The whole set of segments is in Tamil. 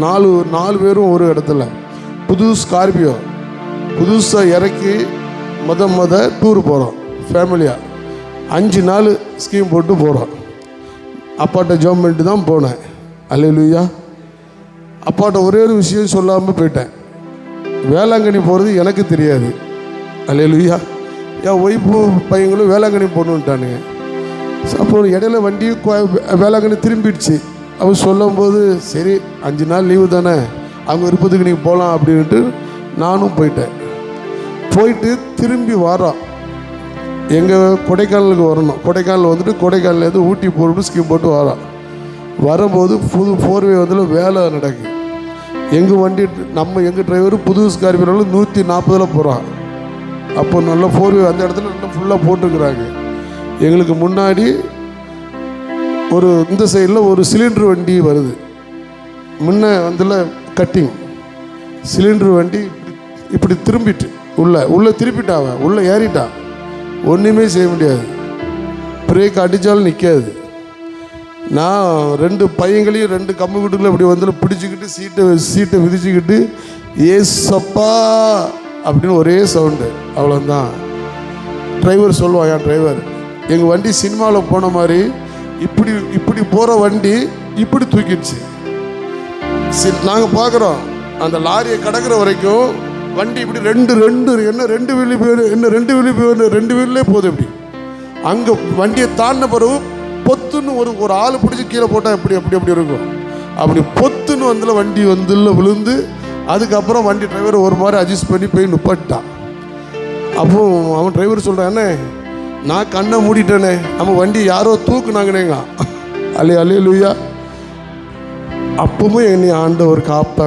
நாலு பேரும் ஒரு இடத்துல. புது ஸ்கார்பியோ புதுசாக இறக்கி டூர் போகிறோம் ஃபேமிலியாக. 5 நாள் ஸ்கீம் போட்டு போகிறோம். அப்பாட்ட ஜாப் பண்ணிட்டு தான் போனேன். அல்லேலூயா. அப்பாட்ட ஒரே ஒரு விஷயம் சொல்லாமல் போயிட்டேன். வேளாங்கண்ணி போகிறது எனக்கு தெரியாது. அல்லேலூயா. என் ஒய்ஃபு பையங்களும் வேளாங்கண்ணி போகணுன்ட்டானுங்க. அப்புறம் இடையில வண்டி வேளாங்கண்ணி திரும்பிடுச்சு. அவர் சொல்லும்போது சரி 5 நாள் லீவு தானே, அவங்க விருப்பத்துக்கு நீங்கள் போகலாம் அப்படின்ட்டு நானும் போயிட்டேன். போயிட்டு திரும்பி வரோம். எங்கள் கொடைக்கானலுக்கு வரணும். கொடைக்கானல் வந்துட்டு கொடைக்கானலேருந்து ஊட்டி போட்டு ஸ்கீம் போட்டு வரோம். வரும்போது புது 4வே வேலை நடக்குது. எங்கள் வண்டி எங்கள் டிரைவர் புது ஸ்கார்பியோவில் 140 போகிறான். அப்போ நல்லா 4வே அந்த இடத்துல நல்லா ஃபுல்லாக போட்டுருக்குறாங்க. எங்களுக்கு முன்னாடி இந்த சைடில் ஒரு சிலிண்டர் வண்டி வருது. முன்ன கட்டிங் சிலிண்டர் வண்டி இப்படி திரும்பிட்டு உள்ளே திருப்பிட்டாவ, உள்ளே ஏறிட்டா. ஒன்றுமே செய்ய முடியாது. பிரேக் அடித்தாலும் நிற்காது. நான் 2 பையங்களையும் 2 கம்பு வீட்டுக்குள்ள இப்படி பிடிச்சிக்கிட்டு சீட்டை விதிச்சுக்கிட்டு ஏசப்பா அப்படின்னு ஒரே சவுண்டு. அவ்வளோதான். டிரைவர் சொல்லுவான், என் டிரைவர், எங்கள் வண்டி சினிமாவில் போன மாதிரி இப்படி போகிற வண்டி இப்படி தூக்கிடுச்சு. நாங்கள் பார்க்குறோம் அந்த லாரியை கடக்கிற வரைக்கும் வண்டி இப்படி ரெண்டு வீலி போய் 2 வீல்லே போகுது. இப்படி அங்கே வண்டியை தாண்டின பிறகு பொத்துன்னு ஒரு ஆள் பிடிச்சி கீழே போட்டால் அப்படி இருக்கும். அப்படி பொத்துன்னு வண்டி விழுந்து அதுக்கப்புறம் வண்டி டிரைவர் ஒரு மாதிரி அட்ஜஸ்ட் பண்ணி போய் நிப்பாட்டான். அப்போ அவன் டிரைவர் சொல்கிறான், என்ன நான் கண்ணை மூடிட்டேனே, நம்ம வண்டி யாரோ தூக்குனாங்கன்னேங்க. அல்லேலூயா. அப்பவும் என்னை ஆண்டவர்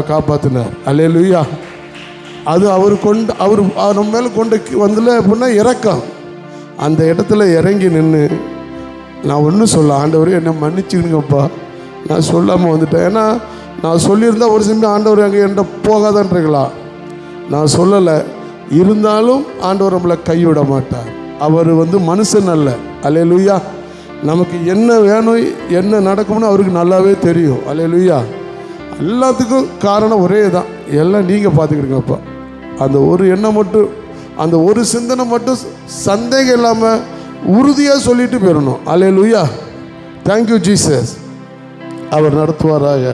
காப்பாற்றினார். அல்லேலூயா. அது அவர் நம்ம மேலே கொண்டு அப்படின்னா இறக்கம். அந்த இடத்துல இறங்கி நின்று நான் ஒன்றும் சொல்ல, ஆண்டவர் என்னை மன்னிச்சுக்கணுங்கப்பா, நான் சொல்லாமல் வந்துட்டேன். ஏன்னா நான் சொல்லியிருந்தா ஒரு சமயம் ஆண்டவர் அங்கே என்கிட்ட போகாதன்றீங்களா, நான் சொல்லலை. இருந்தாலும் ஆண்டவர் நம்மளை கைவிட மாட்டார். அவர் மனுஷன் அல்ல. அல்லேலூயா. நமக்கு என்ன வேணும் என்ன நடக்கும்னு அவருக்கு நல்லாவே தெரியும். அல்லேலூயா. எல்லாத்துக்கும் காரணம் ஒரே தான். எல்லாம் நீங்கள் பார்த்துக்கிடுங்கப்பா. அந்த ஒரு எண்ணம் மட்டும், அந்த ஒரு சிந்தனை மட்டும் சந்தேகம் இல்லாமல் உறுதியாக சொல்லிட்டு போயிடணும். அல்லேலூயா. Thank you Jesus. அவர் நடத்துவாராக.